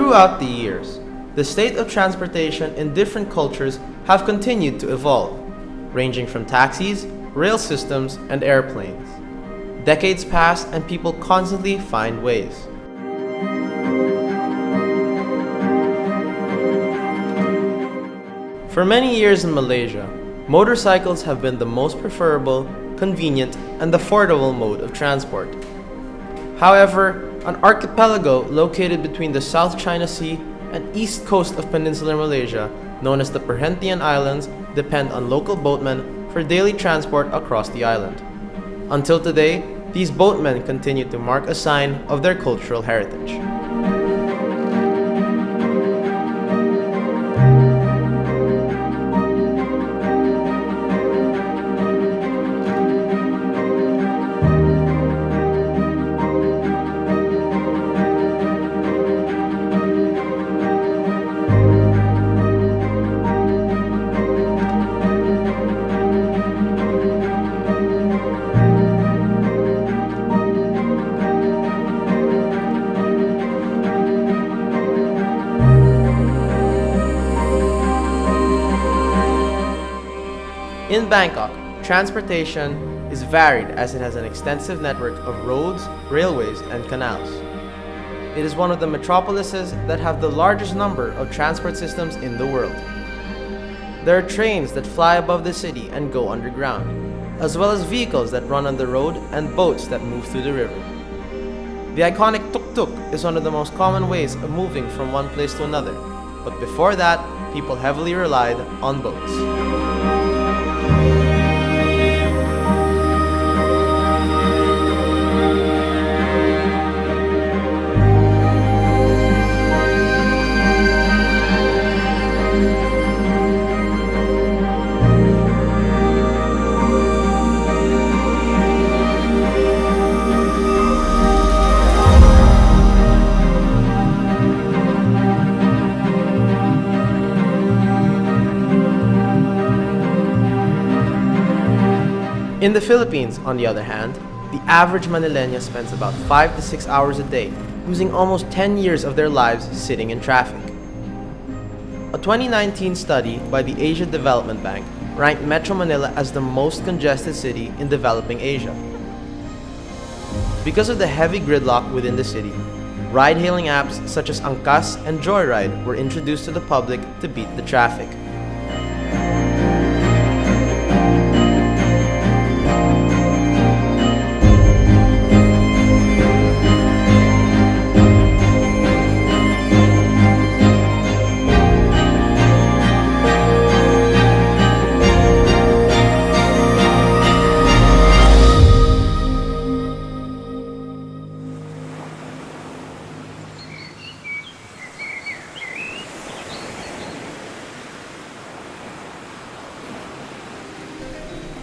Throughout the years, the state of transportation in different cultures have continued to evolve, ranging from taxis, rail systems, and airplanes. Decades pass and people constantly find ways. For many years in Malaysia, motorcycles have been the most preferable, convenient, and affordable mode of transport. However, an archipelago located between the South China Sea and east coast of peninsular Malaysia, known as the Perhentian Islands, depend on local boatmen for daily transport across the island. Until today, these boatmen continue to mark a sign of their cultural heritage. In Bangkok, transportation is varied as it has an extensive network of roads, railways, and canals. It is one of the metropolises that have the largest number of transport systems in the world. There are trains that fly above the city and go underground, as well as vehicles that run on the road and boats that move through the river. The iconic tuk-tuk is one of the most common ways of moving from one place to another, but before that, people heavily relied on boats. In the Philippines, on the other hand, the average Manileño spends about 5 to 6 hours a day, losing almost 10 years of their lives sitting in traffic. A 2019 study by the Asia Development Bank ranked Metro Manila as the most congested city in developing Asia. Because of the heavy gridlock within the city, ride-hailing apps such as Angkas and Joyride were introduced to the public to beat the traffic.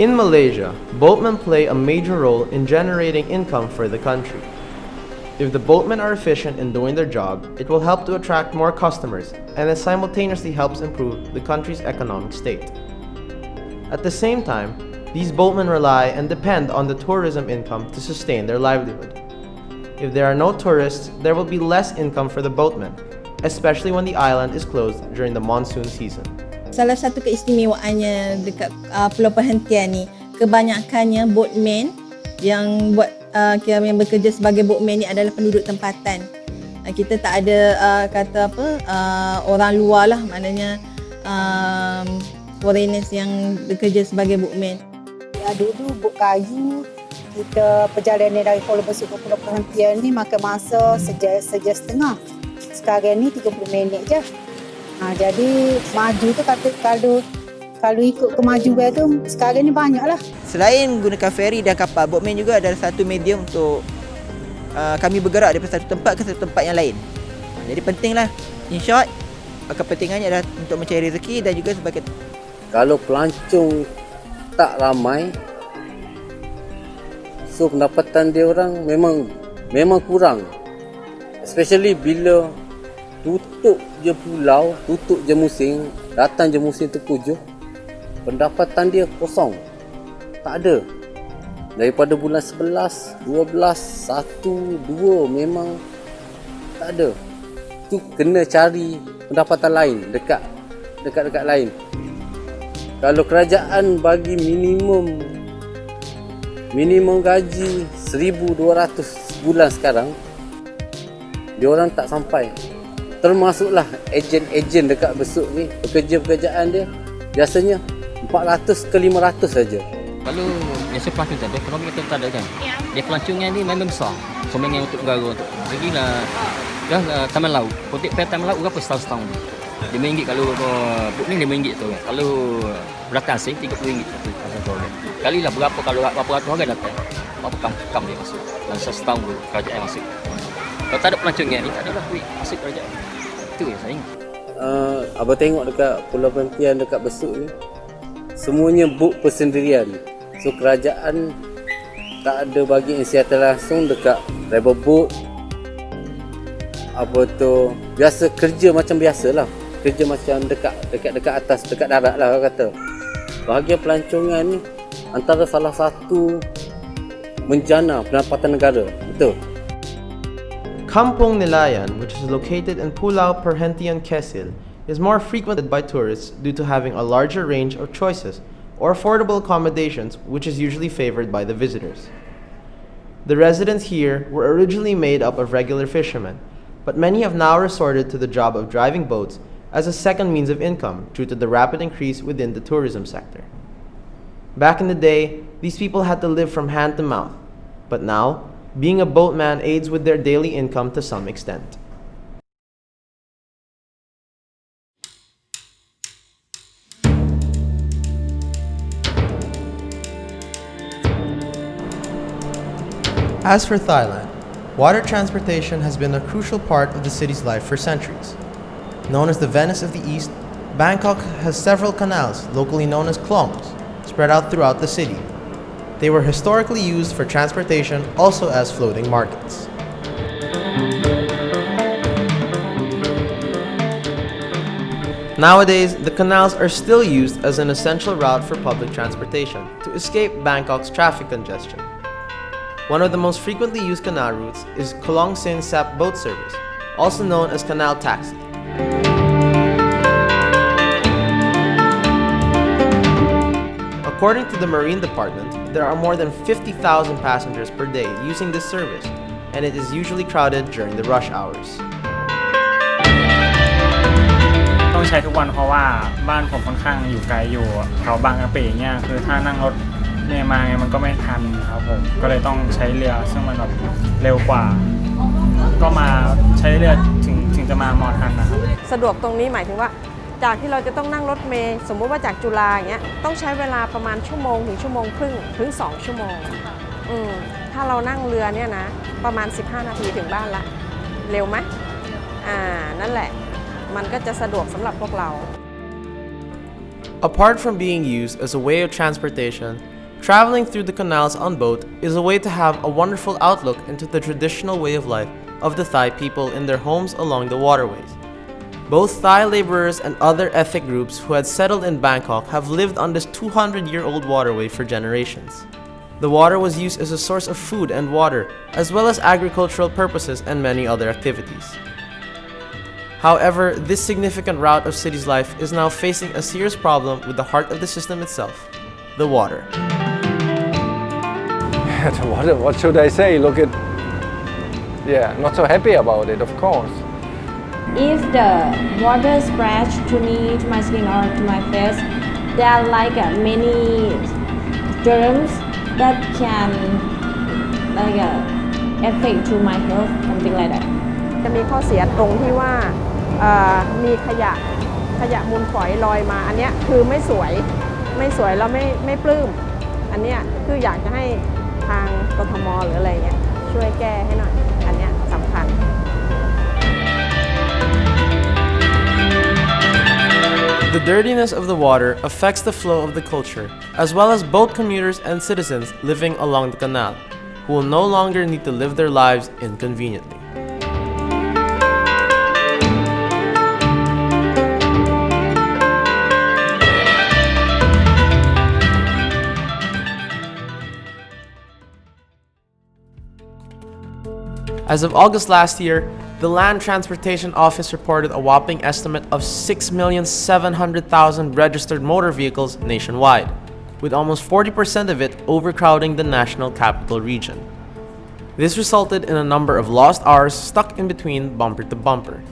In Malaysia, boatmen play a major role in generating income for the country. If the boatmen are efficient in doing their job, it will help to attract more customers, and it simultaneously helps improve the country's economic state. At the same time, these boatmen rely and depend on the tourism income to sustain their livelihood. If there are no tourists, there will be less income for the boatmen, especially when the island is closed during the monsoon season. Salah satu keistimewaannya dekat Pulau Perhentian ni, kebanyakannya boatman yang yang bekerja sebagai boatman ni adalah penduduk tempatan. Kita tak ada orang luar lah, maknanya foreigners yang bekerja sebagai boatman. Dulu bot kayu, kita perjalanan dari Kuala Besar ke Pulau Perhentian ni makan masa sejam setengah. Sekarang ni 30 minit je. Jadi maju tu kata kalau ikut kemajuan tu sekarang ni banyaklah. Selain gunakan feri dan kapal, boatman juga adalah satu medium untuk kami bergerak daripada satu tempat ke satu tempat yang lain. Jadi pentinglah, in short, kepentingannya adalah untuk mencari rezeki dan juga sebagai. Kalau pelancong tak ramai, so pendapatan dia orang memang kurang. Especially bila tutup je pulau, tutup je musim, datang je musim terpujuh, pendapatan dia kosong. Tak ada. Daripada bulan 11, 12, 1, 2 memang tak ada. tu kena cari pendapatan lain dekat lain. Kalau kerajaan bagi minimum gaji 1,200 bulan sekarang, dia orang tak sampai. Termasuklah ejen-ejen dekat besuk ni, pekerjaan dia biasanya 400 ke 500 saja. Kalau biasa pelancong tak ada, kalau kita tak ada kan. Dia pelancongan ni memang besar. Somengan untuk negara untuk. Bagilah taman laut. Kontek taman laut berapa setahun-setahun ni? RM5 kalau buk ni RM5 tu kan. Kalau belakang asing RM30 satu. Kalilah berapa kalau berapa ratus orang datang. Berapa kam dia masuk. Dan setahun tu kerajaan masuk. Kalau tak ada pelancongan ni tak adalah duit masuk kerajaan. Itu yang saya ingat. Abang tengok dekat pulau perhentian dekat besuk ni, semuanya buk persendirian. So kerajaan tak ada bagi inisiatif langsung dekat riverboat. Apa tu, biasa kerja macam biasalah. Kerja macam dekat atas, dekat darat lah orang kata. Bahagian pelancongan ni antara salah satu menjana pendapatan negara. Betul. Kampung Nilayan, which is located in Pulau Perhentian Quezon, is more frequented by tourists due to having a larger range of choices or affordable accommodations, which is usually favored by the visitors. The residents here were originally made up of regular fishermen, but many have now resorted to the job of driving boats as a second means of income due to the rapid increase within the tourism sector. Back in the day, these people had to live from hand to mouth, but now, being a boatman aids with their daily income to some extent. As for Thailand, water transportation has been a crucial part of the city's life for centuries. Known as the Venice of the East, Bangkok has several canals, locally known as klongs, spread out throughout the city. They were historically used for transportation, also as floating markets. Nowadays, the canals are still used as an essential route for public transportation to escape Bangkok's traffic congestion. One of the most frequently used canal routes is Kolong Sin Sap boat service, also known as canal taxi. According to the Marine Department, there are more than 50,000 passengers per day using this service, and it is usually crowded during the rush hours. ต้องใช้ทุกวันเพราะว่าบ้านผมค่อนข้างอยู่ไกลอยู่แถวบางกะปิเนี่ยคือถ้านั่งรถเนี่ยมาไงมันก็ไม่ทันครับผมก็เลยต้องใช้เรือซึ่งมันแบบเร็วกว่าก็มาใช้เรือถึงจะมามอทันนะครับ สะดวกตรงนี้หมายถึงว่าจากที่เราจะต้องนั่งรถเมล์สมมุติว่าจากจุฬาอย่างเงี้ยต้องใช้เวลาประมาณชั่วโมงถึงชั่วโมงครึ่งถึง2 ชั่วโมงถ้าเรานั่งเรือเนี่ยนะประมาณ15 นาทีถึงบ้านละเร็วไหมนั่นแหละมันก็จะสะดวกสำหรับพวกเรา Apart from being used as a way of transportation, traveling through the canals on boat is a way to have a wonderful outlook into the traditional way of life of the Thai people in their homes along the waterways. Both Thai laborers and other ethnic groups who had settled in Bangkok have lived on this 200-year-old waterway for generations. The water was used as a source of food and water, as well as agricultural purposes and many other activities. However, this significant route of city's life is now facing a serious problem with the heart of the system itself, the water. The water, what should I say? Look at, not so happy about it, of course. If the water splash to me, to my skin or to my face, there are like many germs that can affect to my health, something like that. จะมีข้อเสียตรงที่ว่ามีขยะมูลฝอยลอยมาอันเนี้ยคือไม่สวยแล้วไม่ปลื้มอันเนี้ยคืออยากจะให้ทางกทมหรืออะไรเงี้ยช่วยแก้ให้หน่อยอันเนี้ยสำคัญ The dirtiness of the water affects the flow of the culture, as well as boat commuters and citizens living along the canal, who will no longer need to live their lives inconveniently. As of August last year, The Land Transportation Office reported a whopping estimate of 6,700,000 registered motor vehicles nationwide, with almost 40% of it overcrowding the national capital region. This resulted in a number of lost hours stuck in between bumper to bumper.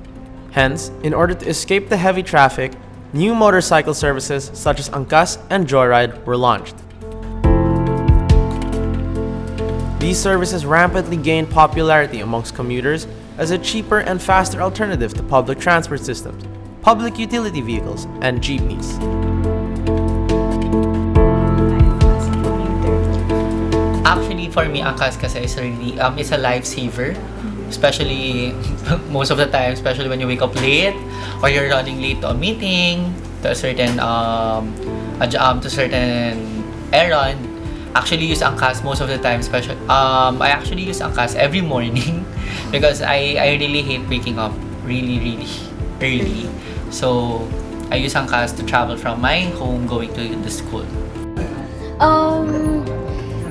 Hence, in order to escape the heavy traffic, new motorcycle services such as Angkas and Joyride were launched. These services rampantly gained popularity amongst commuters as a cheaper and faster alternative to public transport systems, public utility vehicles, and jeepneys. Actually, for me, Angkas kasi is really it's a lifesaver. Especially most of the time, especially when you wake up late or you're running late to a meeting, to a certain errand. Actually use Angkas most of the time. I actually use Angkas every morning because I really hate waking up really early. So I use Angkas to travel from my home going to the school.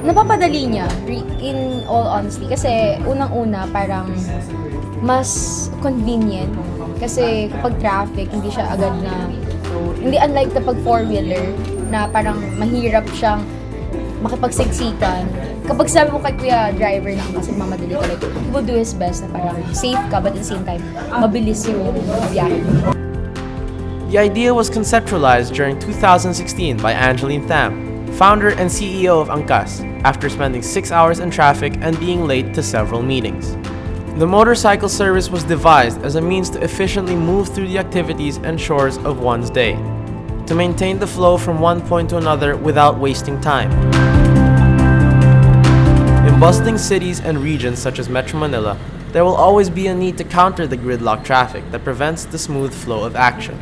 Napapadali niya, in all honesty. Kasi unang-una parang mas convenient. Kasi kapag traffic, hindi siya agad na, hindi unlike kapag four-wheeler na parang mahirap siyang makipagsiksikan. Kapag sabi mo kay kuya driver na kasi mamadali ka, like, he will do his best na parang safe ka but at the same time, mabilis yung biyahe. The idea was conceptualized during 2016 by Angeline Tham, founder and CEO of Angkas, after spending 6 hours in traffic and being late to several meetings. The motorcycle service was devised as a means to efficiently move through the activities and chores of one's day, to maintain the flow from one point to another without wasting time. In bustling cities and regions such as Metro Manila, there will always be a need to counter the gridlock traffic that prevents the smooth flow of action.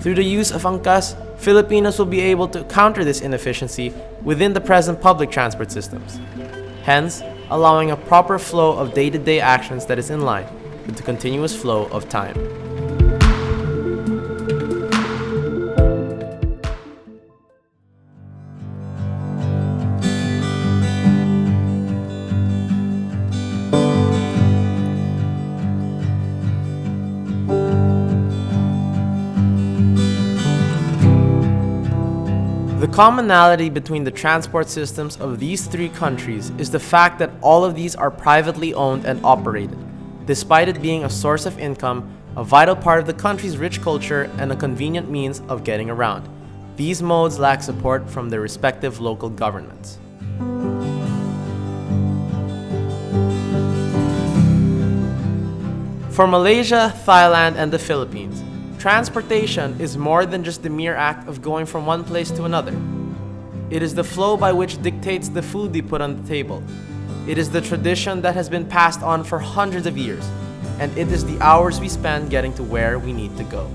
Through the use of Angkas, Filipinos will be able to counter this inefficiency within the present public transport systems, hence allowing a proper flow of day-to-day actions that is in line with the continuous flow of time. The commonality between the transport systems of these three countries is the fact that all of these are privately owned and operated, despite it being a source of income, a vital part of the country's rich culture, and a convenient means of getting around. These modes lack support from their respective local governments. For Malaysia, Thailand, and the Philippines, transportation is more than just the mere act of going from one place to another. It is the flow by which dictates the food they put on the table. It is the tradition that has been passed on for hundreds of years, and it is the hours we spend getting to where we need to go.